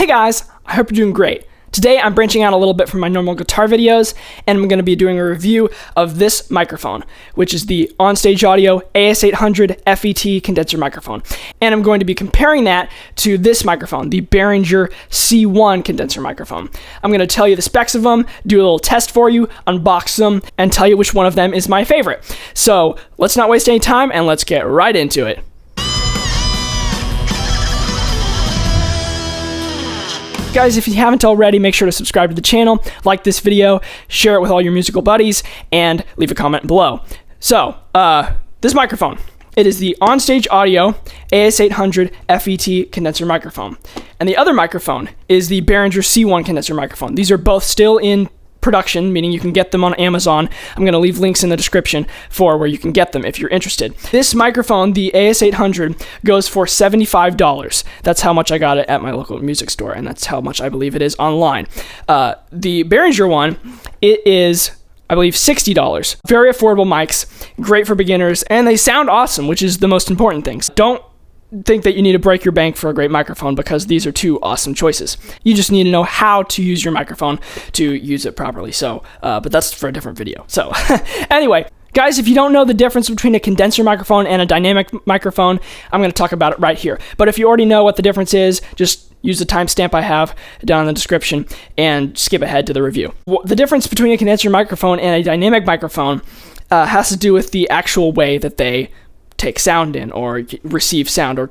Hey guys, I hope you're doing great. Today I'm branching out a little bit from my normal guitar videos, and I'm going to be doing a review of this microphone, which is the Onstage Audio AS800 FET condenser microphone. And I'm going to be comparing that to this microphone, the Behringer C-1 condenser microphone. I'm going to tell you the specs of them, do a little test for you, unbox them, and tell you which one of them is my favorite. So let's not waste any time and let's get right into it. Guys, if you haven't already, make sure to subscribe to the channel, like this video, share it with all your musical buddies, and leave a comment below. So, this microphone, it is the Onstage Audio AS800 FET condenser microphone. And the other microphone is the Behringer C-1 condenser microphone. These are both still in production, meaning you can get them on Amazon. I'm going to leave links in the description for where you can get them if you're interested. This microphone, the AS800, goes for $75. That's how much I got it at my local music store, and that's how much I believe it is online. The Behringer one, it is, I believe, $60. Very affordable mics, great for beginners, and they sound awesome, which is the most important thing. Don't think that you need to break your bank for a great microphone, because these are two awesome choices. You just need to know how to use your microphone to use it properly. So, but that's for a different video. So, anyway, guys, if you don't know the difference between a condenser microphone and a dynamic microphone, I'm going to talk about it right here. But if you already know what the difference is, just use the timestamp I have down in the description and skip ahead to the review. The difference between a condenser microphone and a dynamic microphone has to do with the actual way that they take sound in, or receive sound, or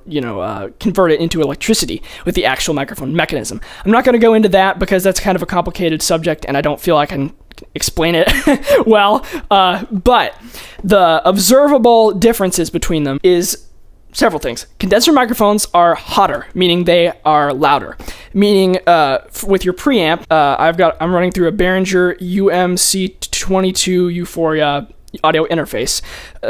convert it into electricity with the actual microphone mechanism. I'm not going to go into that because that's kind of a complicated subject and I don't feel I can explain it well, but the observable differences between them is several things. Condenser microphones are hotter, meaning they are louder. Meaning, with your preamp, I'm running through a Behringer UMC22 Euphoria audio interface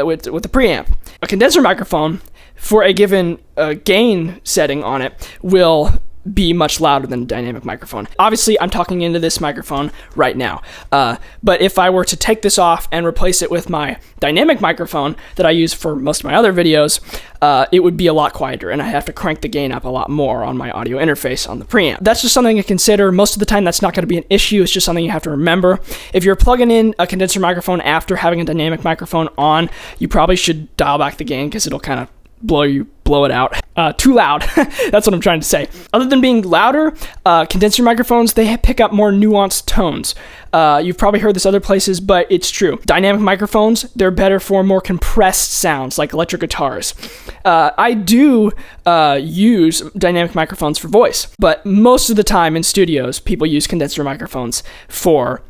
with the preamp. A condenser microphone, for a given gain setting on it, will be much louder than a dynamic microphone. Obviously, I'm talking into this microphone right now, but if I were to take this off and replace it with my dynamic microphone that I use for most of my other videos, it would be a lot quieter, and I have to crank the gain up a lot more on my audio interface on the preamp. That's just something to consider. Most of the time, that's not going to be an issue. It's just something you have to remember. If you're plugging in a condenser microphone after having a dynamic microphone on, you probably should dial back the gain, because it'll kind of blow it out. Too loud. That's what I'm trying to say. Other than being louder, condenser microphones, they pick up more nuanced tones. You've probably heard this other places, but it's true. Dynamic microphones, they're better for more compressed sounds, like electric guitars. I do use dynamic microphones for voice, but most of the time in studios, people use condenser microphones for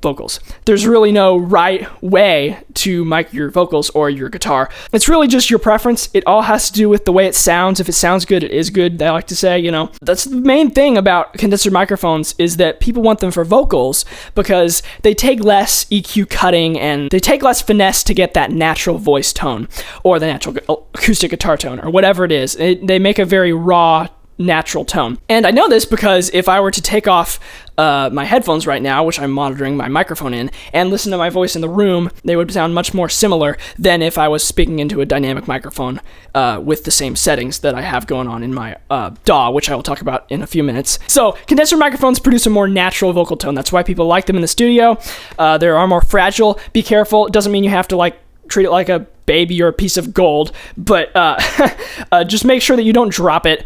vocals. There's really no right way to mic your vocals or your guitar. It's really just your preference. It all has to do with the way it sounds. If it sounds good, it is good. They like to say, that's the main thing about condenser microphones, is that people want them for vocals because they take less EQ cutting and they take less finesse to get that natural voice tone or the natural acoustic guitar tone or whatever it is. They make a very raw, natural tone. And I know this because if I were to take off my headphones right now, which I'm monitoring my microphone in, and listen to my voice in the room, they would sound much more similar than if I was speaking into a dynamic microphone with the same settings that I have going on in my DAW, which I will talk about in a few minutes. So condenser microphones produce a more natural vocal tone. That's why people like them in the studio. They are more fragile. Be careful. It doesn't mean you have to treat it like a baby or a piece of gold, but just make sure that you don't drop it,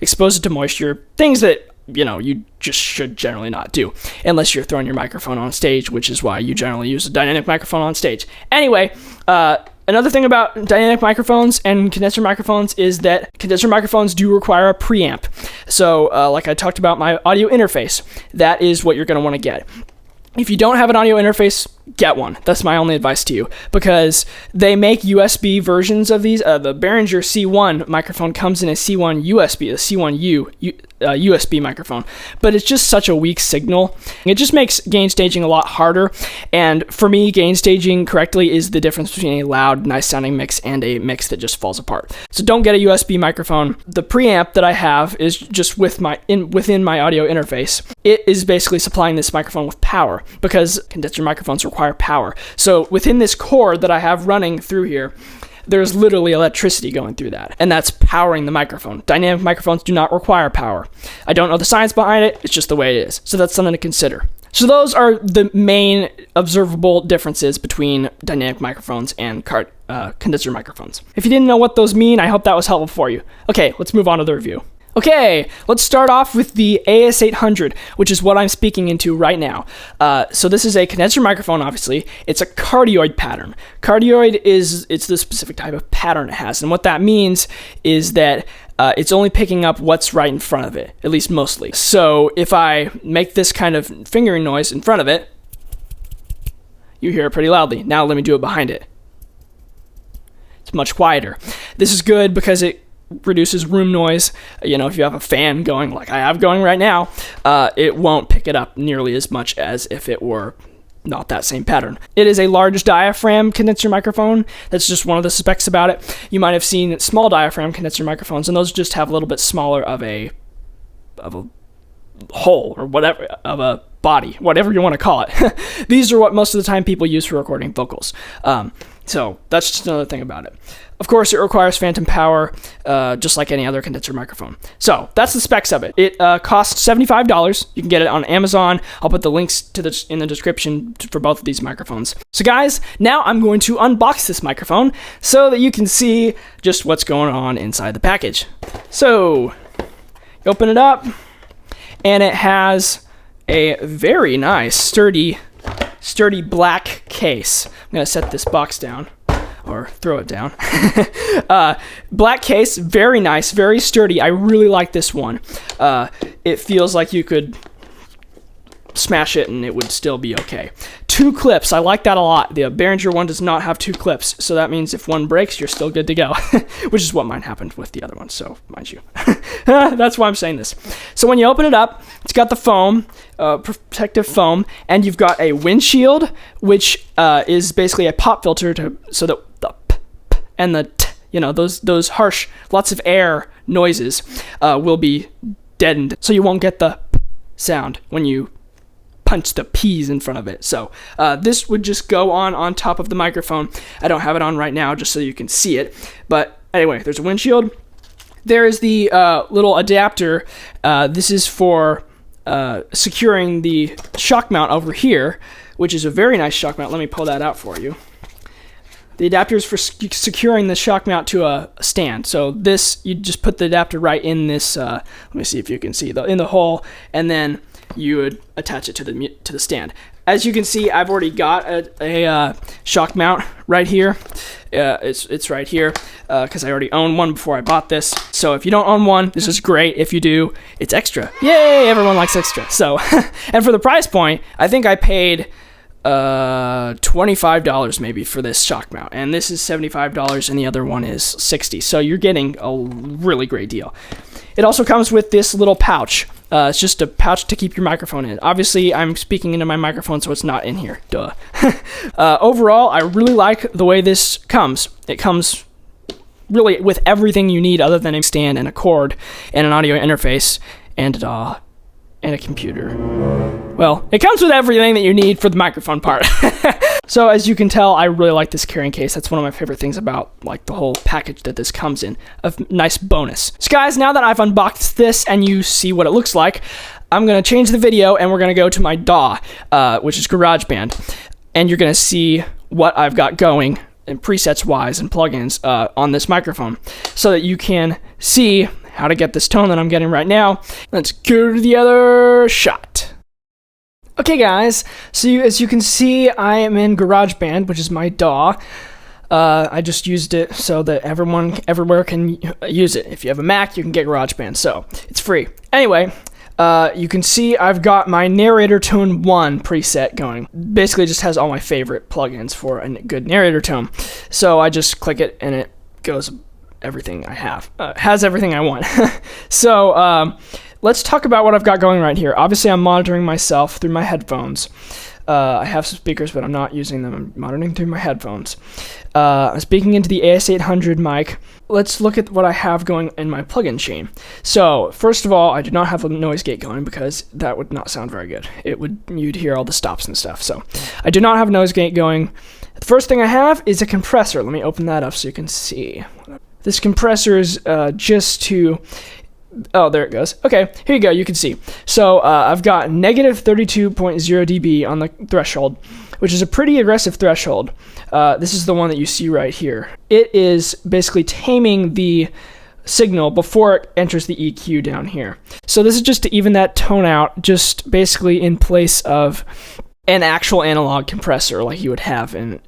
expose it to moisture, things that you just should generally not do, unless you're throwing your microphone on stage, which is why you generally use a dynamic microphone on stage. Anyway, another thing about dynamic microphones and condenser microphones is that condenser microphones do require a preamp. So, like I talked about my audio interface, that is what you're going to want to get. If you don't have an audio interface, get one. That's my only advice to you, because they make USB versions of these. The Behringer C1 microphone comes in a C1 USB, a C1U USB microphone, but it's just such a weak signal. It just makes gain staging a lot harder, and for me, gain staging correctly is the difference between a loud, nice sounding mix and a mix that just falls apart. So don't get a USB microphone. The preamp that I have is just within my audio interface. It is basically supplying this microphone with power, because condenser microphones require power. So within this cord that I have running through here, there's literally electricity going through that, and that's powering the microphone. Dynamic microphones do not require power. I don't know the science behind it, it's just the way it is. So that's something to consider. So those are the main observable differences between dynamic microphones and condenser microphones. If you didn't know what those mean, I hope that was helpful for you. Okay, let's move on to the review. Okay, let's start off with the AS800, which is what I'm speaking into right now. So this is a condenser microphone, obviously. It's a cardioid pattern. Cardioid it's the specific type of pattern it has, and what that means is that it's only picking up what's right in front of it, at least mostly. So if I make this kind of fingering noise in front of it, you hear it pretty loudly. Now let me do it behind it. It's much quieter. This is good because it reduces room noise. You know, if you have a fan going like I have going right now, it won't pick it up nearly as much as if it were not that same pattern. It is a large diaphragm condenser microphone. That's just one of the specs about it. You might have seen small diaphragm condenser microphones, and those just have a little bit smaller of a hole or whatever, of a body, whatever you want to call it. These are what most of the time people use for recording vocals. So that's just another thing about it. Of course, it requires phantom power, just like any other condenser microphone. So that's the specs of it. It costs $75. You can get it on Amazon. I'll put the links in the description for both of these microphones. So guys, now I'm going to unbox this microphone so that you can see just what's going on inside the package. So you open it up, and it has a very nice, sturdy black case. I'm going to set this box down. Or throw it down. Black case, very nice, very sturdy. I really like this one. It feels like you could smash it and it would still be okay. 2 clips, I like that a lot. The Behringer one does not have 2 clips, so that means if one breaks, you're still good to go, which is what mine happened with the other one, so mind you. That's why I'm saying this. So when you open it up, it's got the foam, protective foam, and you've got a windshield, which is basically a pop filter so that the p and the t, you know, those harsh, lots of air noises will be deadened, so you won't get the p sound when you punch the P's in front of it. So this would just go on top of the microphone. I don't have it on right now just so you can see it. But anyway, there's a windshield. There is the little adapter. This is for securing the shock mount over here, which is a very nice shock mount. Let me pull that out for you. The adapter is for securing the shock mount to a stand. So this, you just put the adapter right in this, let me see if you can see, in the hole, and then you would attach it to the stand. As you can see, I've already got a shock mount right here. It's right here because I already own one before I bought this. So if you don't own one, this is great. If you do, it's extra. Yay! Everyone likes extra. So, and for the price point, I think I paid $25 maybe for this shock mount, and this is $75, and the other one is $60. So you're getting a really great deal. It also comes with this little pouch. It's just a pouch to keep your microphone in. Obviously, I'm speaking into my microphone, so it's not in here. Duh. Overall, I really like the way this comes. It comes really with everything you need other than a stand and a cord and an audio interface and a computer. Well, it comes with everything that you need for the microphone part. So as you can tell, I really like this carrying case. That's one of my favorite things about like the whole package that this comes in. A nice bonus. So guys, now that I've unboxed this and you see what it looks like, I'm going to change the video and we're going to go to my DAW, which is GarageBand. And you're going to see what I've got going and presets wise and plugins on this microphone so that you can see how to get this tone that I'm getting right now. Let's go to the other shot. Okay guys, so as you can see, I am in GarageBand, which is my DAW. I just used it so that everyone everywhere can use it. If you have a Mac, you can get GarageBand, so it's free. Anyway, you can see I've got my Narrator Tone 1 preset going. Basically just has all my favorite plugins for a good narrator tone. So I just click it and it goes everything I have. Has everything I want. So let's talk about what I've got going right here. Obviously, I'm monitoring myself through my headphones. I have some speakers, but I'm not using them. I'm monitoring through my headphones. I'm speaking into the AS800 mic. Let's look at what I have going in my plugin chain. So, first of all, I do not have a noise gate going because that would not sound very good. You'd hear all the stops and stuff. So, I do not have a noise gate going. The first thing I have is a compressor. Let me open that up so you can see. This compressor is just to... Oh, there it goes. Okay, here you go. You can see. So I've got negative 32.0 dB on the threshold, which is a pretty aggressive threshold. This is the one that you see right here. It is basically taming the signal before it enters the EQ down here. So this is just to even that tone out, just basically in place of an actual analog compressor like you would have in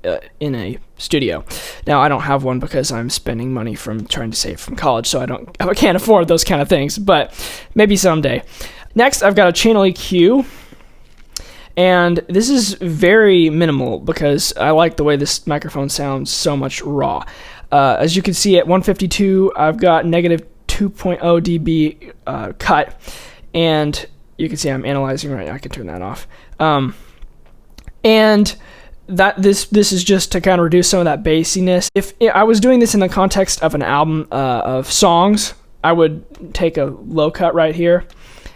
a studio. Now I don't have one because I'm spending money from trying to save from college, so I can't afford those kind of things, but maybe someday. Next, I've got a channel EQ, and this is very minimal because I like the way this microphone sounds so much raw. As you can see at 152, I've got negative 2.0 dB cut, and you can see I'm analyzing right now. I can turn that off. And that this is just to kind of reduce some of that bassiness. If I was doing this in the context of an album of songs, I would take a low cut right here,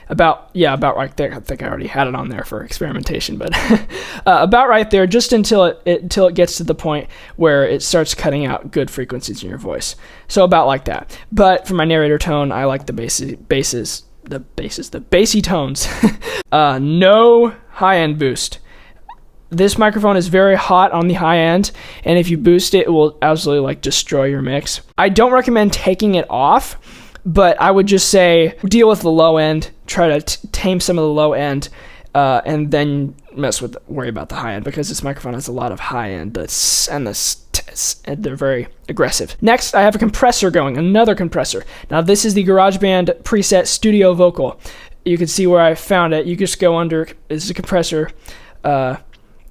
about right there. I think I already had it on there for experimentation, but about right there, just until it gets to the point where it starts cutting out good frequencies in your voice. So about like that. But for my narrator tone, I like the bassy tones. No high end boost. This microphone is very hot on the high end, and if you boost it, it will absolutely like destroy your mix. I don't recommend taking it off, but I would just say deal with the low end, try to tame some of the low end, and then worry about the high end, because this microphone has a lot of high end, and they're very aggressive. Next, I have a compressor going, another compressor. Now this is the GarageBand preset Studio Vocal. You can see where I found it. You just go under, this is a compressor,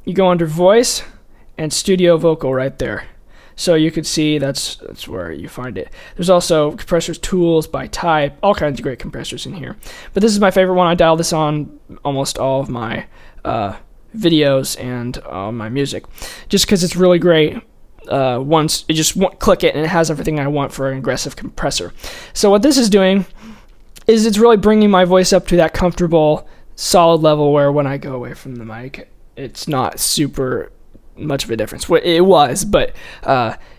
you go under voice and studio vocal right there. So you could see that's where you find it. There's also compressors tools by type, all kinds of great compressors in here. But this is my favorite one. I dial this on almost all of my videos and my music, just because it's really great. Once you just click it and it has everything I want for an aggressive compressor. So what this is doing is it's really bringing my voice up to that comfortable, solid level where when I go away from the mic, it's not super much of a difference. It was, but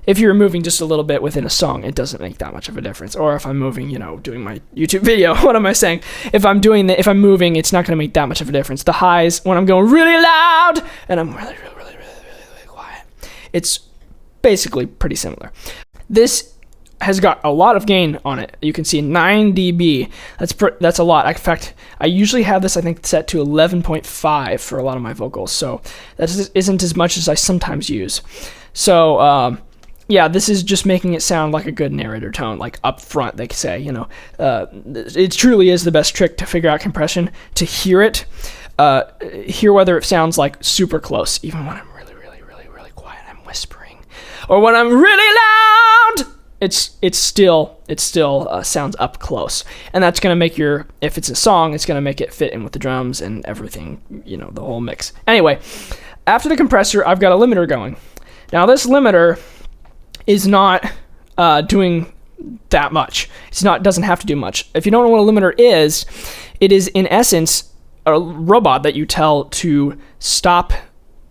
if you're moving just a little bit within a song, it doesn't make that much of a difference. Or if I'm moving, doing my YouTube video, what am I saying? If I'm moving, it's not going to make that much of a difference. The highs, when I'm going really loud and I'm really quiet, it's basically pretty similar. This has got a lot of gain on it. You can see 9 dB. That's a lot. In fact, I usually have this, I think, set to 11.5 for a lot of my vocals. So that isn't as much as I sometimes use. So yeah, this is just making it sound like a good narrator tone, like up front, they say. It truly is the best trick to figure out compression, to hear it, hear whether it sounds like super close, even when I'm really quiet, I'm whispering, or when I'm really loud. It still sounds up close, and that's gonna make if it's a song, it's gonna make it fit in with the drums and everything, the whole mix. Anyway, after the compressor, I've got a limiter going. Now this limiter is not doing that much. Doesn't have to do much. If you don't know what a limiter is, it is in essence a robot that you tell to stop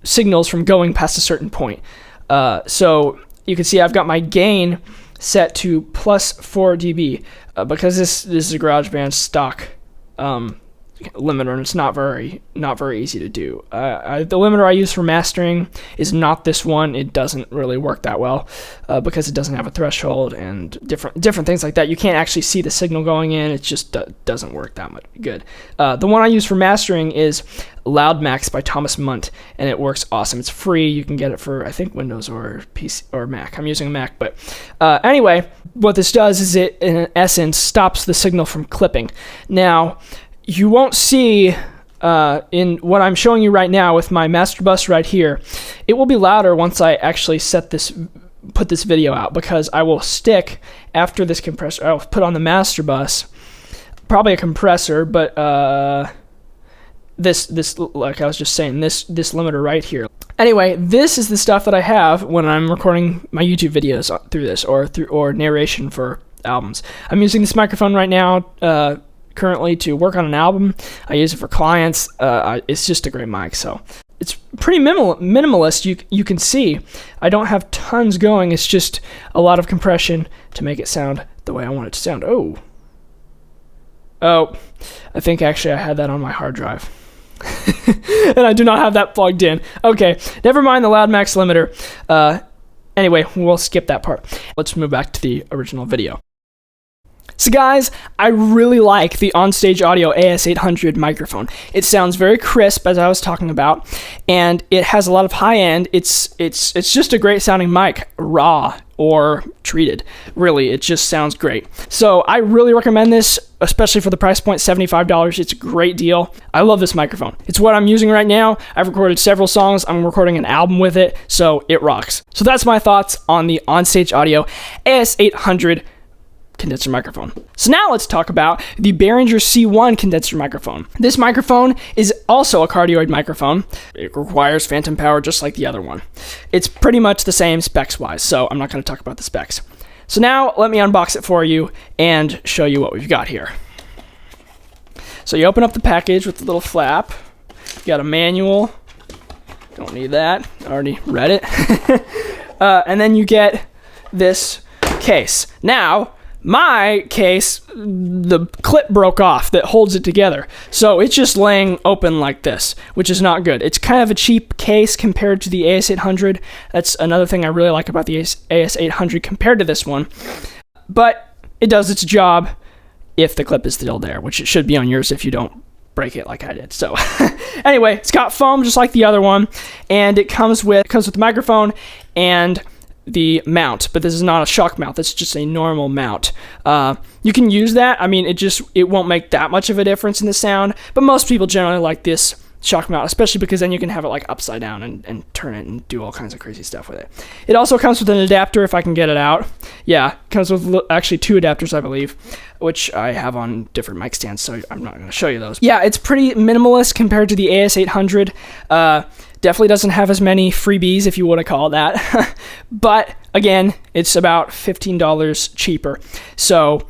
signals from going past a certain point. So you can see I've got my gain set to plus 4 dB because this is a GarageBand stock limiter, and it's not very easy to do. The limiter I use for mastering is not this one. It doesn't really work that well because it doesn't have a threshold and different things like that. You can't actually see the signal going in. It just doesn't work that much good. The one I use for mastering is Loud Max by Thomas Munt, and it works awesome. It's free. You can get it for, I think, Windows or PC or Mac. I'm using a Mac, but anyway, what this does is it, in essence, stops the signal from clipping. Now, you won't see in what I'm showing you right now with my master bus right here, it will be louder once I actually put this video out, because I will stick after this compressor. I'll put on the master bus, probably a compressor, but this like I was just saying, this limiter right here. Anyway, this is the stuff that I have when I'm recording my YouTube videos through this, or narration for albums. I'm using this microphone right now currently to work on an album. I use it for clients. It's just a great mic. So it's pretty minimalist. You can see I don't have tons going. It's just a lot of compression to make it sound the way I want it to sound. Oh, I think actually I had that on my hard drive. And I do not have that plugged in. Okay, never mind the loud max limiter. Anyway, we'll skip that part. Let's move back to the original video. So guys, I really like the OnStage Audio AS800 microphone. It sounds very crisp, as I was talking about, and it has a lot of high end. It's just a great sounding mic, raw or treated. Really, it just sounds great. So I really recommend this, especially for the price point, $75. It's a great deal. I love this microphone. It's what I'm using right now. I've recorded several songs. I'm recording an album with it, so it rocks. So that's my thoughts on the OnStage Audio AS800 condenser microphone. So now let's talk about the Behringer C-1 condenser microphone. This microphone is also a cardioid microphone. It requires phantom power just like the other one. It's pretty much the same specs wise, so I'm not going to talk about the specs. So now let me unbox it for you and show you what we've got here. So you open up the package with the little flap. You got a manual. Don't need that. I already read it. And then you get this case. Now, my case, the clip broke off that holds it together. So it's just laying open like this, which is not good. It's kind of a cheap case compared to the AS800. That's another thing I really like about the AS800 compared to this one. But it does its job if the clip is still there, which it should be on yours if you don't break it like I did. So anyway, it's got foam just like the other one, and it comes with the microphone and the mount, but this is not a shock mount. It's just a normal mount. You can use that. I mean, it won't make that much of a difference in the sound, but most people generally like this shock mount, especially because then you can have it like upside down and turn it and do all kinds of crazy stuff with it. It also comes with an adapter if I can get it out. Yeah, it comes with actually 2 adapters, I believe, which I have on different mic stands, so I'm not going to show you those. Yeah, it's pretty minimalist compared to the AS800. Definitely doesn't have as many freebies, if you want to call it that. But again, it's about $15 cheaper. So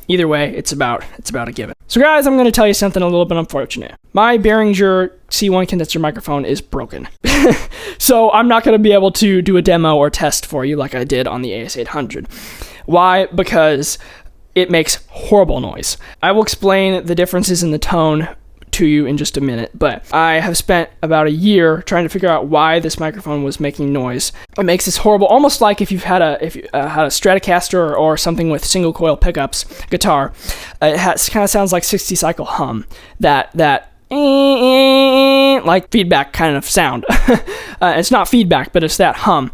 either way, it's about a given. So guys, I'm going to tell you something a little bit unfortunate. My Behringer C1 condenser microphone is broken. So I'm not going to be able to do a demo or test for you like I did on the AS800. Why? Because it makes horrible noise. I will explain the differences in the tone to you in just a minute, but I have spent about a year trying to figure out why this microphone was making noise. It makes this horrible, almost like if you had a Stratocaster or something with single coil pickups guitar. It kind of sounds like 60 cycle hum, that like feedback kind of sound. It's not feedback, but it's that hum,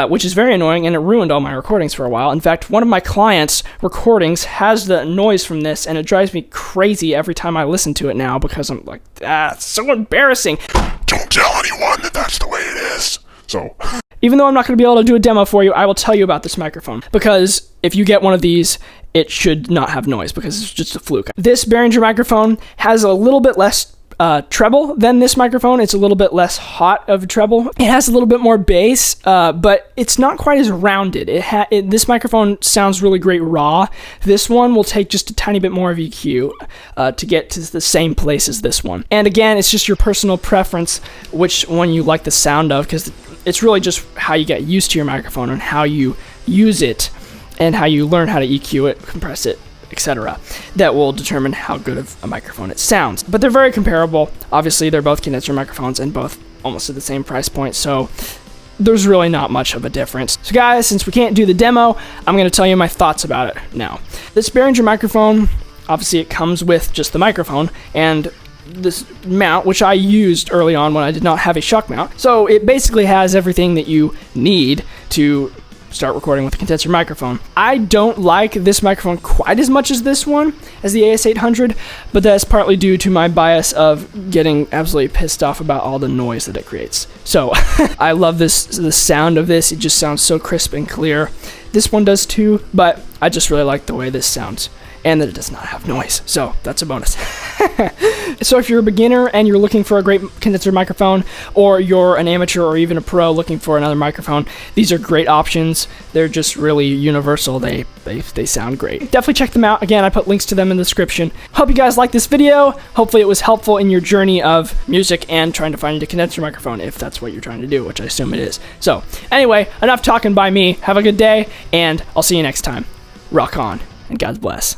which is very annoying, and it ruined all my recordings for a while. In fact, one of my clients' recordings has the noise from this, and it drives me crazy every time I listen to it now because I'm like, it's so embarrassing. Don't tell anyone that that's the way it is. So, even though I'm not going to be able to do a demo for you, I will tell you about this microphone, because if you get one of these, it should not have noise because it's just a fluke. This Behringer microphone has a little bit less treble than this microphone. It's a little bit less hot of a treble. It has a little bit more bass, but it's not quite as rounded. This microphone sounds really great raw. This one will take just a tiny bit more of EQ to get to the same place as this one. And again, it's just your personal preference which one you like the sound of, because it's really just how you get used to your microphone and how you use it and how you learn how to EQ it, compress it, etc. that will determine how good of a microphone it sounds. But they're very comparable. Obviously, they're both condenser microphones and both almost at the same price point, so there's really not much of a difference. So guys, since we can't do the demo, I'm going to tell you my thoughts about it now. This Behringer microphone, obviously it comes with just the microphone and this mount, which I used early on when I did not have a shock mount. So it basically has everything that you need to start recording with a condenser microphone. I don't like this microphone quite as much as this one, as the AS800, but that's partly due to my bias of getting absolutely pissed off about all the noise that it creates. So I love the sound of this. It just sounds so crisp and clear. This one does too, but I just really like the way this sounds and that it does not have noise. So that's a bonus. So if you're a beginner and you're looking for a great condenser microphone, or you're an amateur or even a pro looking for another microphone, these are great options. They're just really universal. They sound great. Definitely check them out. Again, I put links to them in the description. Hope you guys liked this video. Hopefully it was helpful in your journey of music and trying to find a condenser microphone, if that's what you're trying to do, which I assume it is. So anyway, enough talking by me. Have a good day, and I'll see you next time. Rock on, and God bless.